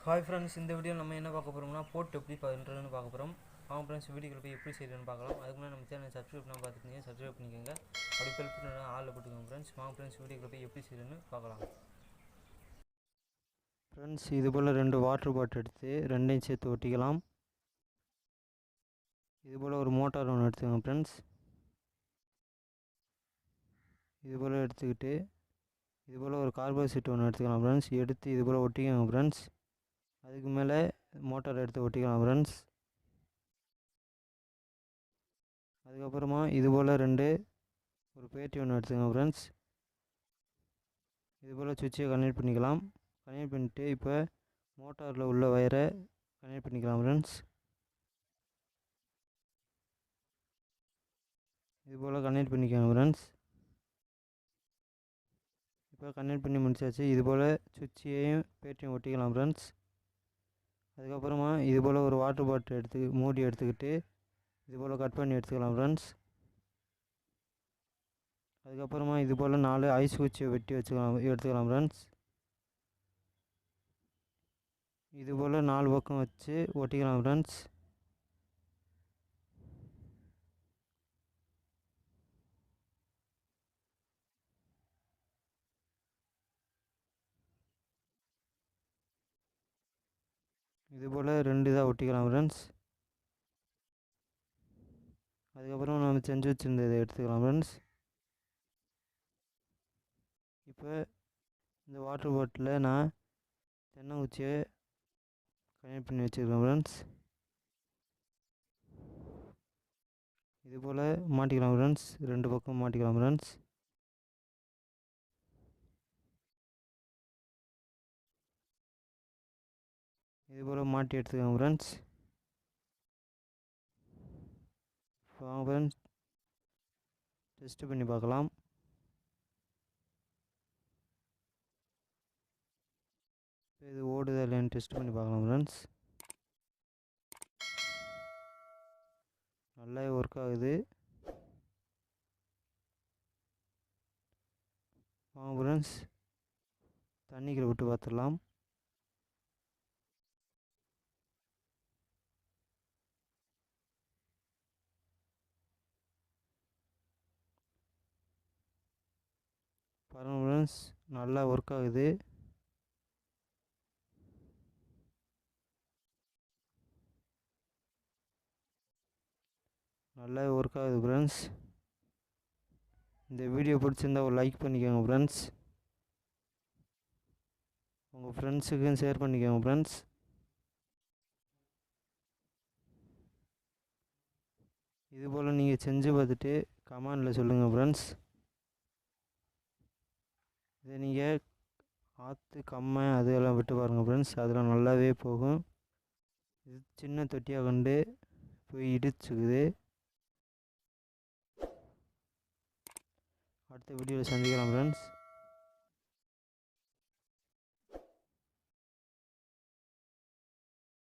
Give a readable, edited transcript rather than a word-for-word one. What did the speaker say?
Hi friends, இந்த video நம்ம என்ன பார்க்க போகிறோம்னா போட் எப்படி பண்ணுறதுன்னு பார்க்க போகிறோம். அவங்க ஃப்ரெண்ட்ஸ் வீடியோவில் போய் எப்படி செய்யணும்னு பார்க்கலாம். அதுக்கு முன்னாடி நம்ம சேனல் சப்ஸ்கிரைப் பண்ணால் பார்த்துருந்தீங்க, சப்ஸ்கிரைப் பண்ணிக்கோங்க. அப்படி பெல் பண்ணி ஆளில் போட்டுக்கோங்க ஃப்ரெண்ட்ஸ். வாங்க ஃப்ரெண்ட்ஸ் வீடியோவில் போய் எப்படி செய்யணும்னு பார்க்கலாம். ஃப்ரெண்ட்ஸ், இது போல் 2 வாட்டர் பாட்டில் எடுத்து ரெண்டையும் சேர்த்து ஒட்டிக்கலாம். இது போல் ஒரு மோட்டார் ஒன்று எடுத்துக்கோங்க ஃப்ரெண்ட்ஸ். இது போல் எடுத்துக்கிட்டு இது போல் ஒரு கார்பன் சீட் ஒன்று எடுத்துக்கலாம் ஃப்ரெண்ட்ஸ். எடுத்து இது போல் ஒட்டிக்கோங்க ஃப்ரெண்ட்ஸ். அதுக்கு மேலே மோட்டார் எடுத்து ஒட்டிக்கலாம் ஃப்ரெண்ட்ஸ். அதுக்கப்புறமா இது போல் ஒரு பேட்டி ஒன்று எடுத்துக்கோங்க ஃப்ரெண்ட்ஸ். இது போல் சுவிட்சை கனெக்ட் பண்ணிக்கலாம். கனெக்ட் பண்ணிவிட்டு இப்போ மோட்டாரில் உள்ள வயரை கனெக்ட் பண்ணிக்கலாம் ஃப்ரெண்ட்ஸ். இது போல் கனெக்ட் பண்ணிக்கோங்க ஃப்ரெண்ட்ஸ். இப்போ கனெக்ட் பண்ணி முடிச்சாச்சு. இது போல் சுவிட்சையும் பேட்டியும் ஒட்டிக்கலாம் ஃப்ரெண்ட்ஸ். அதுக்கப்புறமா இது போல் ஒரு வாட்டர் பாட்டில் மூடி எடுத்துக்கிட்டு இது போல் கட் பண்ணி எடுத்துக்கலாம் ஃப்ரெண்ட்ஸ். அதுக்கப்புறமா இது போல் 4 ஐஸ் குச்சியை வெட்டி எடுத்துக்கலாம் ஃப்ரெண்ட்ஸ். இது போல் 4 பக்கம் வச்சு ஒட்டிக்கலாம் ஃப்ரெண்ட்ஸ். இது போல் 2 இதாக ஒட்டிக்கலாம் ஃப்ரெண்ட்ஸ். அதுக்கப்புறம் நம்ம செஞ்சு வச்சுருந்ததை எடுத்துக்கலாம் ஃப்ரெண்ட்ஸ். இப்போ இந்த வாட்டர் பாட்டிலில் நான் தென்னங்குச்சியை கனெக்ட் பண்ணி வச்சுருக்கேன் ஃப்ரெண்ட்ஸ். இது போல் மாட்டிக்கலாம் ஃப்ரெண்ட்ஸ். 2 பக்கம் மாட்டிக்கலாம் ஃப்ரெண்ட்ஸ். இது போல் மாட்டி எடுத்துக்கோங்க ஃப்ரெண்ட்ஸ். வாங்க ஃப்ரெண்ட்ஸ் டெஸ்ட்டு பண்ணி பார்க்கலாம். இது ஓடுதா இல்லையான்னு டெஸ்ட் பண்ணி பார்க்கலாம் ஃப்ரெண்ட்ஸ். நல்லா ஒர்க் ஆகுது. வாங்க ஃப்ரெண்ட்ஸ் தண்ணிக்குள்ள விட்டு பார்த்துடலாம். பாருங்கள் ஃப்ரெண்ட்ஸ், நல்லா ஒர்க் ஆகுது. நல்லா ஒர்க் ஆகுது ஃப்ரெண்ட்ஸ். இந்த வீடியோ பிடிச்சிருந்தா ஒரு லைக் பண்ணிக்கோங்க ஃப்ரெண்ட்ஸ். உங்கள் ஃப்ரெண்ட்ஸுக்கும் ஷேர் பண்ணிக்கோங்க ஃப்ரெண்ட்ஸ். இது போல் நீங்கள் செஞ்சு பார்த்துட்டு கமெண்டில் சொல்லுங்கள் ஃப்ரெண்ட்ஸ். இதை நீங்கள் ஆற்று கம்மை அதெல்லாம் விட்டு பாருங்கள் ஃப்ரெண்ட்ஸ். அதெல்லாம் நல்லாவே போகும். இது சின்ன தொட்டியாக கொண்டு போய் இடிச்சுக்குது. அடுத்த வீடியோவில் சந்திக்கலாம் ஃப்ரெண்ட்ஸ்.